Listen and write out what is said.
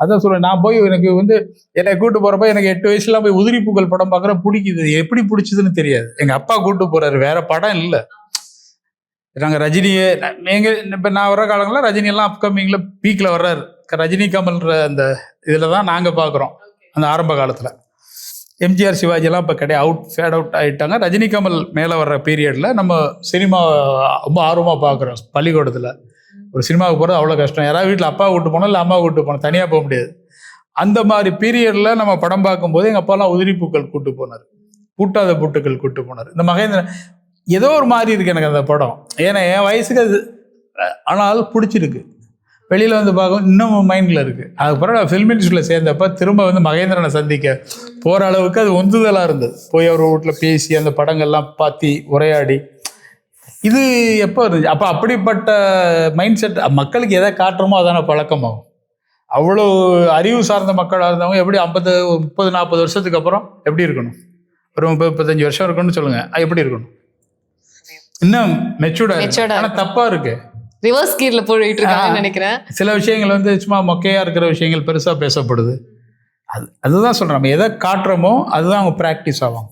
அதான் சொல்றேன், நான் போய் எனக்கு என்னை கூட்டு போறப்ப எனக்கு 8 வயசுலாம் போய் உதிரி பூக்கள் படம் பார்க்குற பிடிக்குது. எப்படி பிடிச்சதுன்னு தெரியாது. எங்க அப்பா கூட்டு போறாரு, வேற படம் இல்லை. நாங்க ரஜினியே நீங்க இப்ப நான் வர்ற காலங்களில் ரஜினி எல்லாம் அப்கமிங்ல பீக்ல வர்றாரு. ரஜினி கமல்ன்ற அந்த இதுல தான் நாங்க பாக்குறோம். அந்த ஆரம்ப காலத்துல எம்ஜிஆர் சிவாஜி எல்லாம் இப்ப கிடையாது, ஃபேட் அவுட் ஆயிட்டாங்க. ரஜினி கமல் மேல வர்ற பீரியட்ல நம்ம சினிமா ரொம்ப ஆர்வமா பாக்குறோம். பள்ளிக்கூடத்துல ஒரு சினிமாவுக்கு போறது அவ்வளவு கஷ்டம். யாராவது வீட்டுல அப்பா கூட்டு போனோம், இல்லை அம்மா கூட்டு போனோம், தனியா போக முடியாது. அந்த மாதிரி பீரியட்ல நம்ம படம் பார்க்கும்போது எங்க அப்பா எல்லாம் உதிரி பூக்கள் கூட்டு போனார், பூட்டாத பூட்டுக்கள் கூட்டு போனார். இந்த மகேந்திரன் ஏதோ ஒரு மாதிரி இருக்கு எனக்கு அந்த படம். ஏன்னா என் வயசுக்கு அது, ஆனால் பிடிச்சிருக்கு. வெளியில் பார்க்க இன்னும் மைண்டில் இருக்குது. அதுக்கப்புறம் நான் ஃபில்ம் இண்டஸ்ட்ரியில் சேர்ந்தப்போ திரும்ப மகேந்திரனை சந்திக்க போகிற அளவுக்கு அது உந்துதலாக இருந்தது. போய் அவர் வீட்டில் பேசி அந்த படங்கள்லாம் பார்த்து உரையாடி, இது எப்போ இருந்துச்சு? அப்போ அப்படிப்பட்ட மைண்ட் செட் மக்களுக்கு எதை காட்டுறோமோ அதான பழக்கமாகும். அவ்வளோ அறிவு சார்ந்த மக்களாக இருந்தவங்க எப்படி 30-40 வருஷத்துக்கு அப்புறம் எப்படி இருக்கணும்? ஒரு 30-35 வருஷம் இருக்கணும்னு சொல்லுங்கள், எப்படி இருக்கணும்? இன்னும் மெச்சூர்டா. ஆனா தப்பா இருக்கு, ரிவர்ஸ் கியர்ல போயிட்டு இருக்காங்கன்னு நினைக்கிறேன். சில விஷயங்கள் சும்மா மொக்கையா இருக்கிற விஷயங்கள் பெருசா பேசப்படுது. அதுதான் சொல்றேன், நம்ம எதை காட்டுறோமோ அதுதான் அவங்க பிராக்டிஸ் ஆகும்.